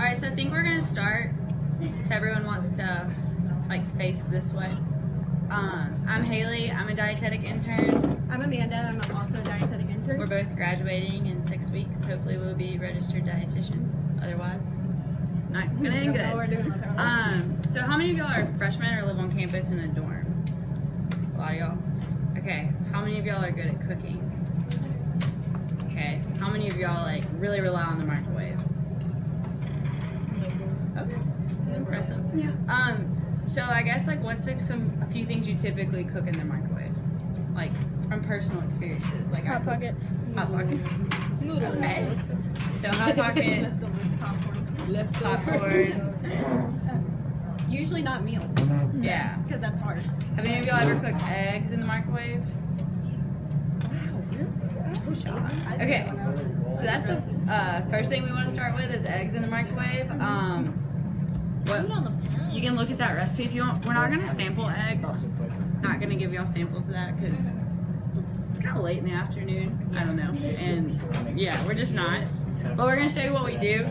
Alright, so I think we're gonna start, if everyone wants to like face this way. I'm Haley, I'm a dietetic intern. I'm Amanda, I'm also a dietetic intern. We're both graduating in 6 weeks. Hopefully we'll be registered dietitians. Otherwise, not gonna do good. So how many of y'all are freshmen or live on campus in a dorm? A lot of y'all. Okay, how many of y'all are good at cooking? Okay, how many of y'all like really rely on the microwave? Okay, this is impressive. Yeah. So I guess like what's like a few things you typically cook in the microwave, like from personal experiences, like Hot Pockets. Hot Pockets. Okay. So Hot Pockets, popcorn. Usually not meals. Yeah. Because that's hard. Have any of y'all ever cooked eggs in the microwave? Okay, so that's the first thing we want to start with is eggs in the microwave. You can look at that recipe if you want. We're not going to sample eggs. Not going to give y'all samples of that because it's kind of late in the afternoon. I don't know. And yeah, we're just not. But we're going to show you what we do.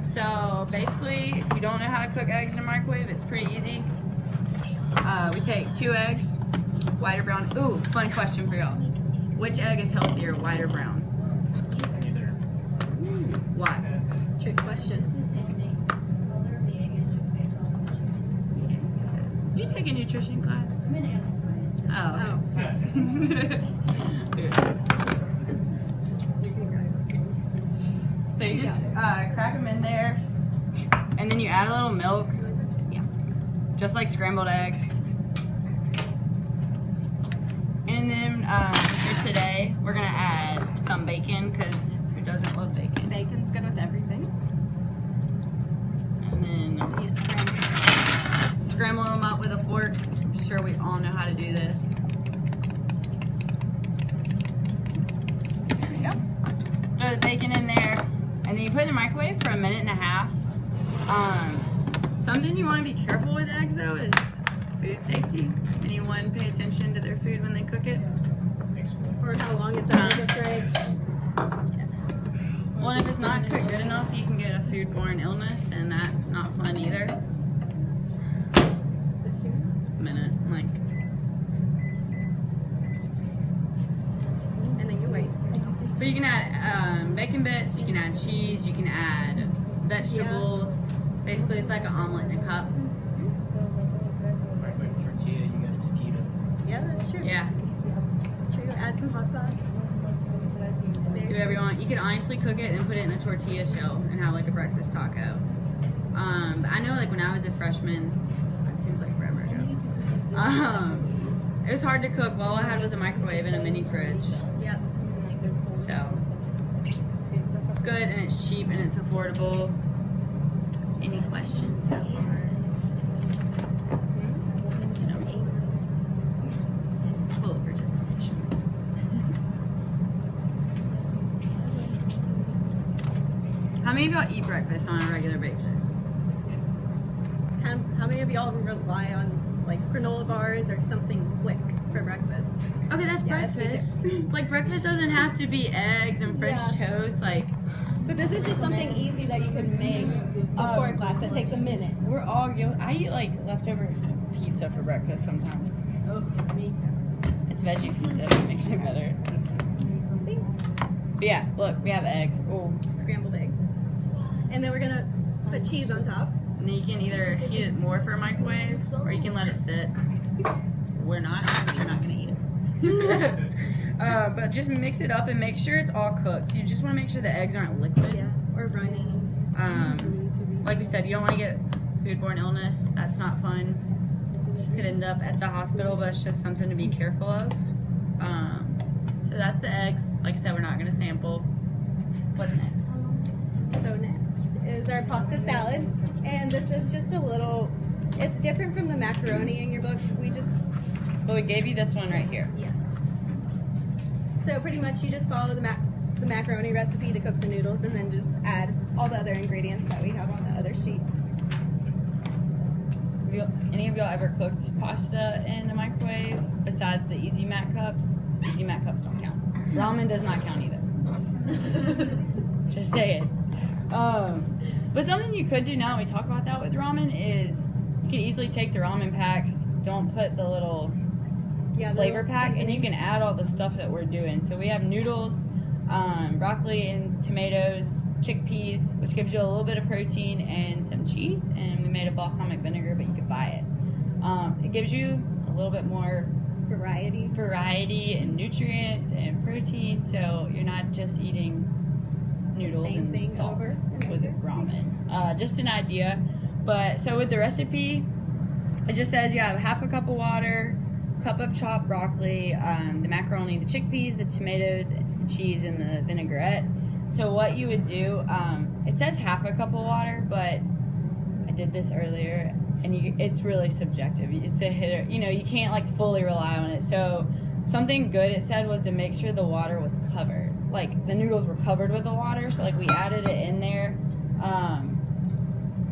So basically, if you don't know how to cook eggs in a microwave, it's pretty easy. We take 2 eggs, white or brown. Ooh, fun question for y'all. Which egg is healthier, white or brown? Why? Trick question. Did you take a nutrition class? Oh. So you just crack them in there, and then you add a little milk. Yeah. Just like scrambled eggs. And then for today, we're gonna add some bacon because who doesn't love bacon? Bacon's good with everything. And then you scramble them up with a fork. I'm sure we all know how to do this. There we go. Throw the bacon in there, and then you put it in the microwave for 1.5 minutes. Something you want to be careful with eggs though is food safety. Anyone pay attention to their food when they cook it? Or how long it's out of the fridge. Well, if it's not cooked good enough, you can get a foodborne illness, and that's not fun either. Minute, like. And then you wait. But you can add bacon bits, you can add cheese, you can add vegetables. Yeah. Basically, it's like an omelet in a cup. Yeah, that's true. Yeah. It's true. Add some hot sauce. Do whatever you want. You can honestly cook it and put it in a tortilla shell and have like a breakfast taco. But I know like when I was a freshman, it seems like forever ago. It was hard to cook. All I had was a microwave and a mini fridge. Yep. So it's good and it's cheap and it's affordable. Any questions so far? Full participation. How many of y'all eat breakfast on a regular basis? How many of y'all rely on like granola bars or something quick for breakfast? Okay, that's breakfast. Like breakfast doesn't have to be eggs and French toast. Like, but this is just something easy that you can make before class that takes a minute. We're all guilty. I eat like leftover pizza for breakfast sometimes. Oh, me. It's veggie pizza. That makes it better. See? But yeah, look, we have eggs. Oh, scrambled eggs. And then we're gonna put cheese on top. And then you can either heat it more for a microwave, or you can let it sit. We're not, because you're not gonna eat it. But just mix it up and make sure it's all cooked. You just want to make sure the eggs aren't liquid. Yeah, or runny. Like we said, you don't want to get foodborne illness. That's not fun. You could end up at the hospital, but it's just something to be careful of. So that's the eggs. Like I said, we're not going to sample. What's next? So next is our pasta salad. And this is just a little, it's different from the macaroni in your book. But we gave you this one right here. Yes. So pretty much you just follow the macaroni recipe to cook the noodles and then just add all the other ingredients that we have on the other sheet. Any of y'all ever cooked pasta in the microwave besides the Easy Mac cups? Easy Mac cups don't count. Ramen does not count either. Just say it. But something you could do now that we talk about that with ramen is you can easily take the ramen packs, don't put the little flavor pack, and you can add all the stuff that we're doing. So we have noodles, broccoli and tomatoes, chickpeas, which gives you a little bit of protein, and some cheese. And we made a balsamic vinegar, but you could buy it. It gives you a little bit more variety and nutrients and protein, so you're not just eating noodles and salt with ramen. Just an idea. But so with the recipe, it just says you have half a cup of water, cup of chopped broccoli, the macaroni, the chickpeas, the tomatoes, the cheese, and the vinaigrette. So what you would do, it says half a cup of water, but I did this earlier, and it's really subjective. It's a hitter. You know, you can't like fully rely on it. So something good it said was to make sure the water was covered. Like the noodles were covered with the water, so like we added it in there.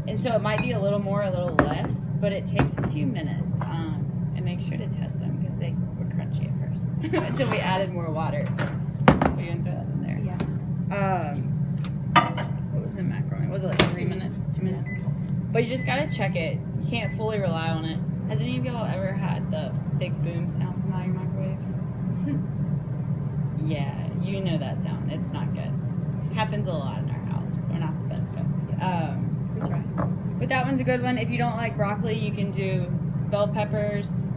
And so it might be a little more, a little less, but it takes a few minutes. And make sure to test them because they were crunchy at first until we added more water. We're gonna throw that in there. Yeah. What was the macaroni? Was it like 3 minutes, 2 minutes? But you just gotta check it. You can't fully rely on it. Has any of y'all ever had the big boom sound come out of your microwave? Yeah, you know that sound. It's not good. It happens a lot in our house. We're not the best folks. We try. But that one's a good one. If you don't like broccoli, you can do bell peppers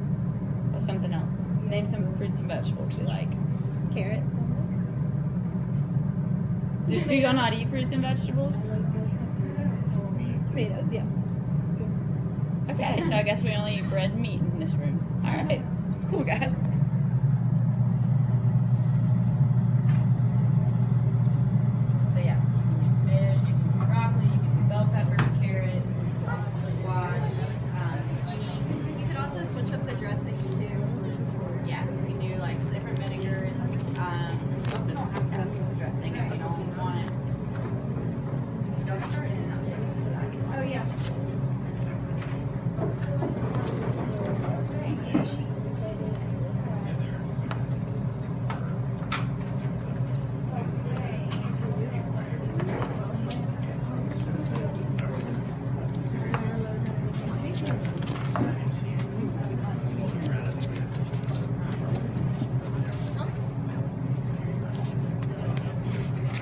or something else. Name some fruits and vegetables you like. Carrots. Do y'all not eat fruits and vegetables? Tomatoes, yeah. Okay, so I guess we only eat bread and meat in this room. All right, cool guys. But yeah, you can do tomatoes, you can do broccoli, you can do bell peppers, carrots, squash, zucchini. You could also switch up the dressing too. Yeah, you can do like different vinegars. You also don't have to have the dressing if you don't want it. Oh yeah.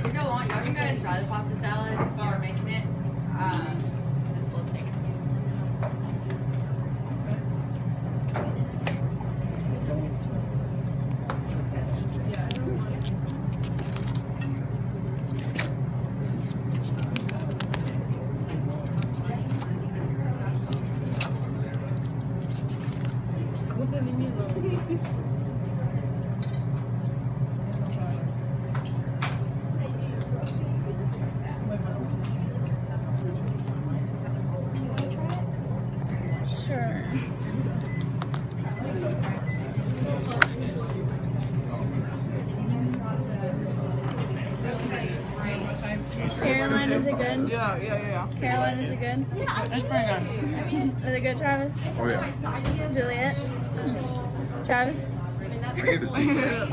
If y'all want, y'all can go ahead and try the pasta salad while we're making it. This will take a few minutes. Sure. Caroline, is it good? Yeah. Caroline, is it good? It's pretty good. Is it good, Travis? Oh yeah. Juliet? Travis? I get to see that.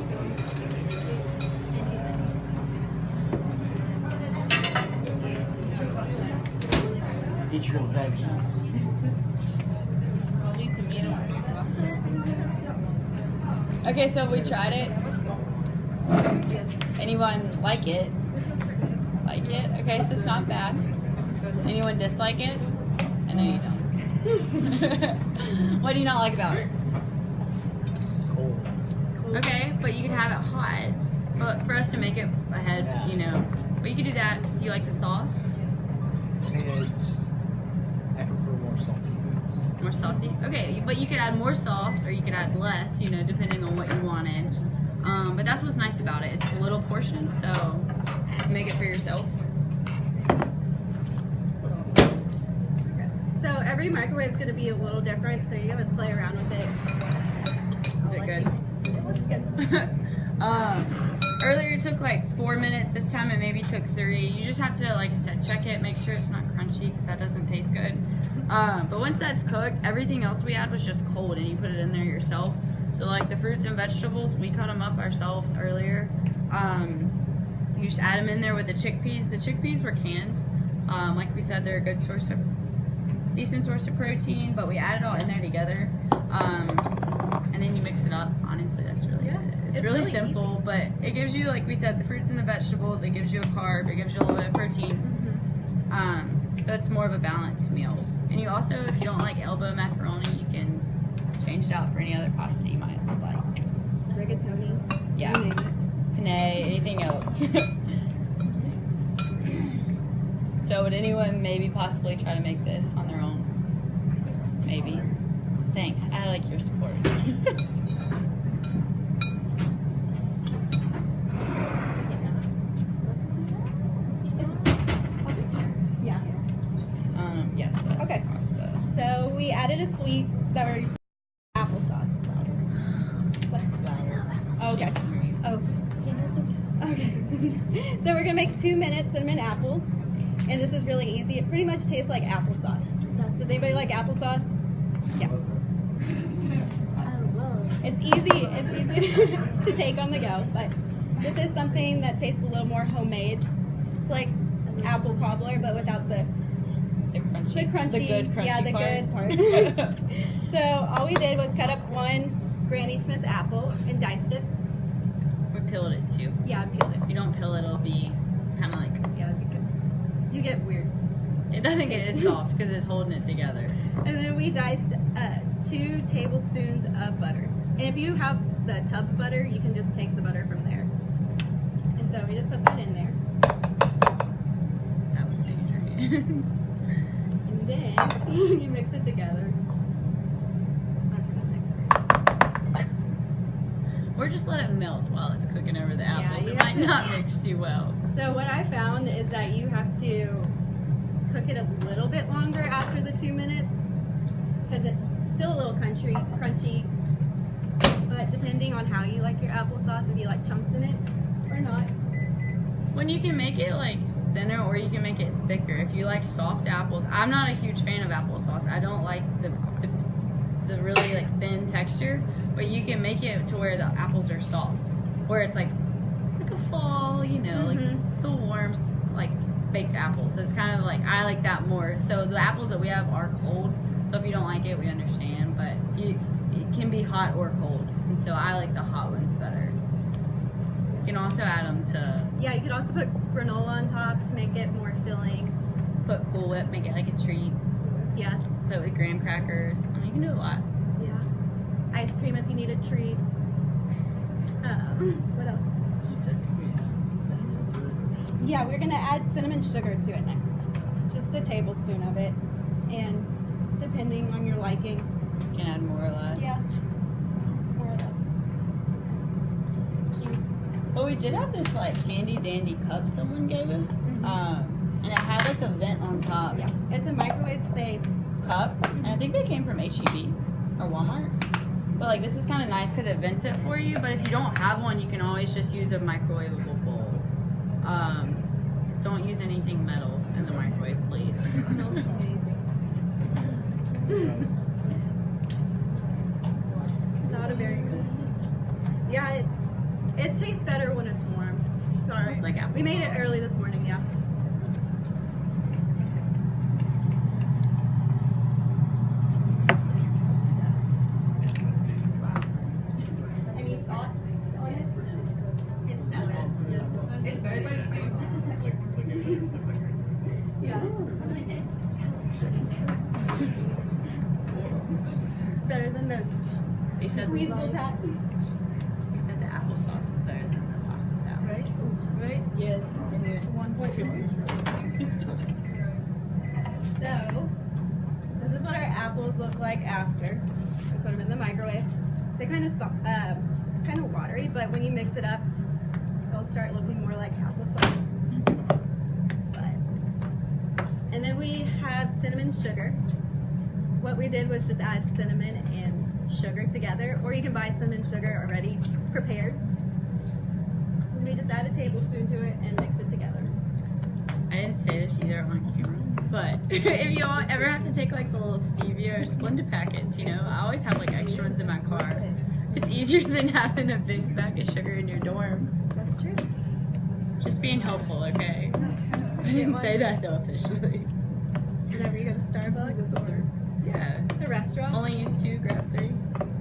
Eat your veggies. Okay, so we tried it. Anyone like it? Like it? Okay, so it's not bad. Anyone dislike it? I know you don't. What do you not like about it? Cold. Okay, but you can have it hot. But for us to make it ahead, you know, but you can do that. You like the sauce? Eggs. I prefer more salty foods. More salty? Okay, but you could add more sauce or you could add less, you know, depending on what you wanted. But that's what's nice about it. It's a little portion, so make it for yourself. So every microwave is going to be a little different, so you have to play around with it. Is it good? It looks good. Earlier it took like 4 minutes. This time it maybe took 3. You just have to, like I said, check it, make sure it's not crunchy because that doesn't taste good. But once that's cooked, everything else we had was just cold and you put it in there yourself. So like the fruits and vegetables, we cut them up ourselves earlier. You just add them in there with the chickpeas. The chickpeas were canned. Like we said, they're a good source of, decent source of protein, but we add it all in there together. And then you mix it up. Honestly, that's really good. It's really simple, easy. but it gives you, like we said, the fruits and the vegetables. It gives you a carb. It gives you a little bit of protein. So it's more of a balanced meal. And you also, if you don't like elbow macaroni, you can change it out for any other pasta you might like. Rigatoni. Yeah. You name it. Penne, anything else. So would anyone maybe possibly try to make this on their own? Maybe. Thanks. I like your support. Yeah. Yes. That's Okay. pasta. So we added a sweet that were applesauce. What? Okay. Oh. Okay. So we're gonna make 2-minute cinnamon apples, and this is really easy. It pretty much tastes like applesauce. Does anybody like applesauce? Yeah. It's easy. It's easy to take on the go, but this is something that tastes a little more homemade. It's like apple cobbler, but without the crunchy. the crunchy, The good crunchy yeah, the part. good part. So all we did was cut up one Granny Smith apple and diced it. We peeled it too. Yeah, I peeled it. If you don't peel it, it'll be kind of like, Yeah, you get weird. it doesn't get as soft because it's holding it together. And then we diced 2 tablespoons of butter. And if you have the tub butter, you can just take the butter from there. And so we just put that in there. That was big in your hands. And then you mix it together. It's not gonna mix it. Or just let it melt while it's cooking over the apples. you It have might to- not mix too well. So what I found is that you have to cook it a little bit longer after the 2 minutes because it's still a little crunchy. But depending on how you like your applesauce, if you like chunks in it or not. When you can make it like thinner or you can make it thicker. If you like soft apples, I'm not a huge fan of applesauce. I don't like the really like thin texture, but you can make it to where the apples are soft, where it's like a fall, you know, like the warm like baked apples. It's kind of like, I like that more. So the apples that we have are cold, so if you don't like it, we understand, but it can be hot or cold, and so I like the hot ones better. You can also add them to, Yeah, you could also put granola on top to make it more filling. put Cool Whip, make it like a treat, Yeah, put it with graham crackers. I mean, you can do a lot. yeah. Ice cream if you need a treat. What else? Yeah, we're gonna add cinnamon sugar to it next. Just a tablespoon of it, and depending on your liking. You can add more or less. Yeah. More or less. But we did have this like handy dandy cup someone gave us, and it had like a vent on top. Yeah. It's a microwave safe. Cup, and I think they came from HEB or Walmart. But like this is kind of nice because it vents it for you. But if you don't have one, you can always just use a microwavable bowl. Don't use anything metal in the microwave, please. It smells amazing. Not a very good. Yeah, it tastes better when it's warm. Sorry. It's like we made it applesauce. early this morning, yeah. Any thoughts on it? It's not bad. It's very much Yeah. It's better than those He said squeezable tats. he said the applesauce is better than the pasta salad. Right? Right? Yes. 1 point. So, this is what our apples look like after. We put them in the microwave. They kind of, it's kind of watery, but when you mix it up, they'll start looking more like applesauce. And then we have cinnamon sugar. What we did was just add cinnamon and sugar together, or you can buy cinnamon sugar already prepared. And we just add a tablespoon to it and mix it together. I didn't say this either on camera, but if you all ever have to take like the little stevia or Splenda packets, you know, I always have like extra ones in my car. It's easier than having a big bag of sugar in your dorm. That's true. Just being helpful, okay? I didn't say that though officially. Whenever you go to Starbucks or Yeah. a restaurant. Only use 2, grab 3.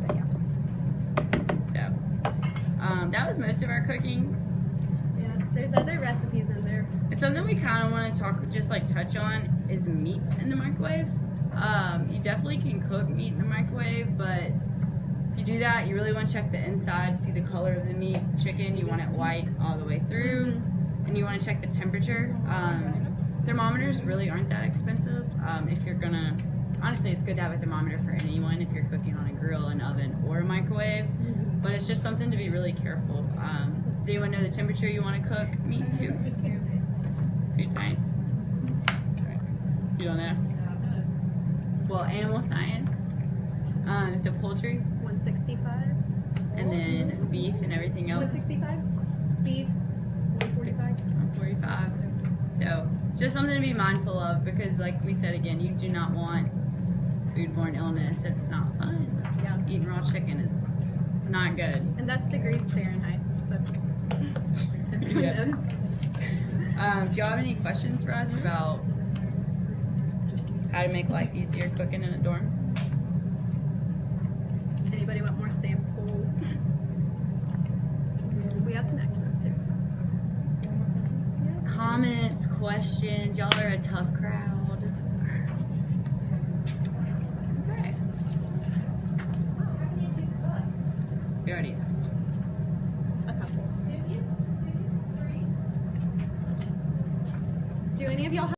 But yeah. So, that was most of our cooking. Yeah. There's other recipes in there. It's something we kind of want to touch on is meat in the microwave. You definitely can cook meat in the microwave, but if you do that, you really want to check the inside, see the color of the meat. Chicken, you want it white all the way through, and you want to check the temperature. Thermometers really aren't that expensive. If you're gonna, honestly, it's good to have a thermometer for anyone if you're cooking on a grill, an oven, or a microwave. But it's just something to be really careful. Does anyone know the temperature you want to cook meat to? Food science? You don't know? Well, animal science. So poultry, 165. and then beef and everything else. 165. Beef. 145. 145. So just something to be mindful of because, like we said again, you do not want foodborne illness. It's not fun. Yeah. Eating raw chicken is not good. And that's degrees Fahrenheit. So everyone Yeah. knows. Do y'all have any questions for us about how to make life easier cooking in a dorm? Anybody want more samples? We have some extras too. Comments, questions. Y'all are a tough crowd. Okay. We already asked. A couple. Do any of y'all have